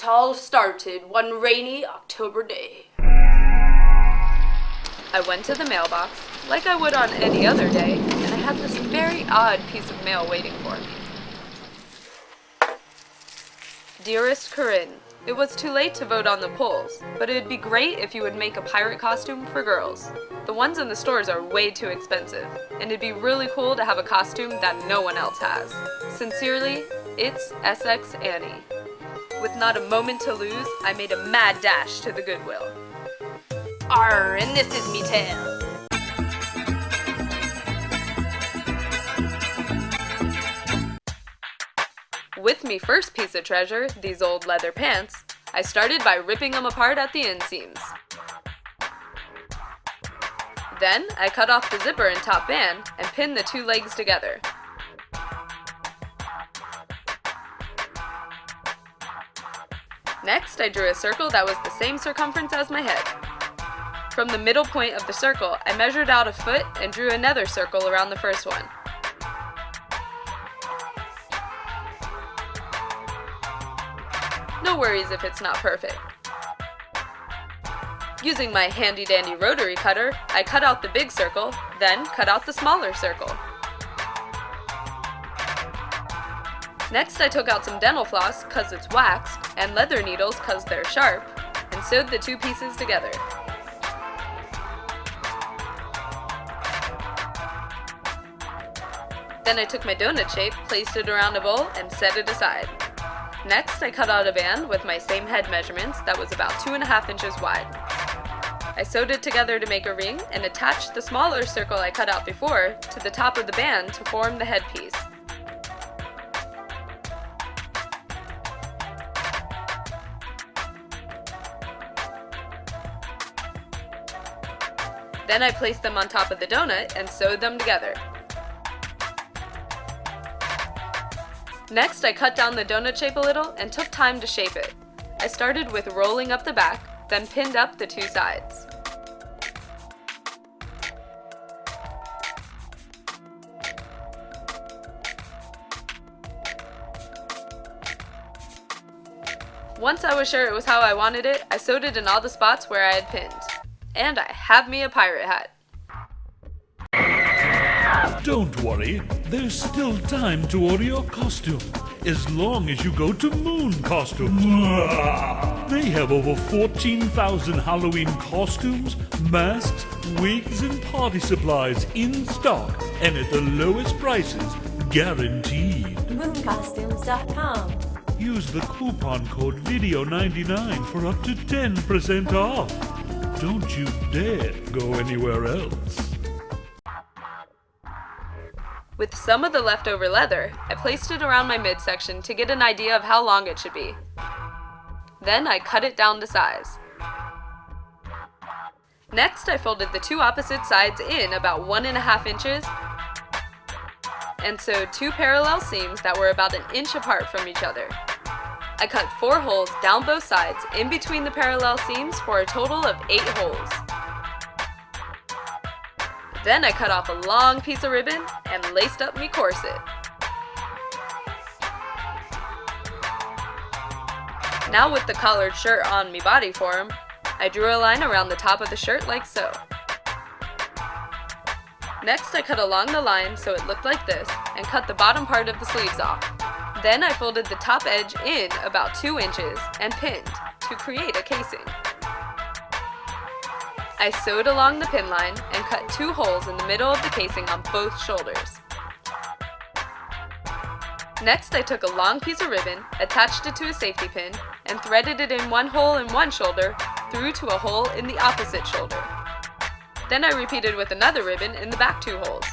all started one rainy October day. I went to the mailbox, like I would on any other day, and I had this very odd piece of mail waiting for me. Dearest Corinne, it was too late to vote on the polls, but it'd be great if you would make a pirate costume for girls. The ones in the stores are way too expensive, and it'd be really cool to have a costume that no one else has. Sincerely, it's SX Annie. With not a moment to lose, I made a mad dash to the Goodwill. Arr, and this is me tale. With me first piece of treasure, these old leather pants, I started by ripping them apart at the inseams. Then, I cut off the zipper and top band and pinned the two legs together. Next, I drew a circle that was the same circumference as my head. From the middle point of the circle, I measured out a foot and drew another circle around the first one. No worries if it's not perfect. Using my handy-dandy rotary cutter, I cut out the big circle, then cut out the smaller circle. Next, I took out some dental floss cause it's waxed, and leather needles cause they're sharp, and sewed the two pieces together. Then I took my donut shape, placed it around a bowl, and set it aside. Next, I cut out a band with my same head measurements that was about 2.5 inches wide. I sewed it together to make a ring and attached the smaller circle I cut out before to the top of the band to form the headpiece. Then I placed them on top of the donut and sewed them together. Next, I cut down the donut shape a little and took time to shape it. I started with rolling up the back, then pinned up the two sides. Once I was sure it was how I wanted it, I sewed it in all the spots where I had pinned. And I have me a pirate hat. Don't worry, there's still time to order your costume, as long as you go to Moon Costumes. They have over 14,000 Halloween costumes, masks, wigs, and party supplies in stock, and at the lowest prices, guaranteed. mooncostumes.com. Use the coupon code VIDEO99 for up to 10% off. Don't you dare go anywhere else. With some of the leftover leather, I placed it around my midsection to get an idea of how long it should be. Then I cut it down to size. Next, I folded the two opposite sides in about 1.5 inches and sewed two parallel seams that were about 1 inch apart from each other. I cut 4 holes down both sides in between the parallel seams for a total of 8 holes. Then I cut off a long piece of ribbon and laced up me corset. Now with the collared shirt on me body form, I drew a line around the top of the shirt like so. Next I cut along the line so it looked like this and cut the bottom part of the sleeves off. Then I folded the top edge in about 2 inches and pinned to create a casing. I sewed along the pin line and cut 2 holes in the middle of the casing on both shoulders. Next, I took a long piece of ribbon, attached it to a safety pin, and threaded it in 1 hole in one shoulder through to a hole in the opposite shoulder. Then I repeated with another ribbon in the back 2 holes.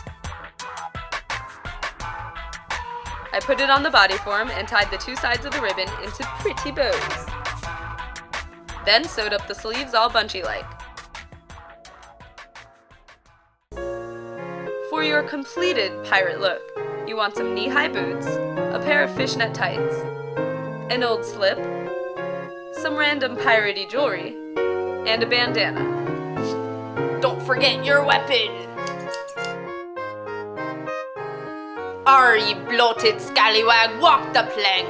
I put it on the body form and tied the 2 sides of the ribbon into pretty bows. Then sewed up the sleeves all bunchy-like. For your completed pirate look, you want some knee-high boots, a pair of fishnet tights, an old slip, some random piratey jewelry, and a bandana. Don't forget your weapon! Arr, ye bloated scallywag, walk the plank!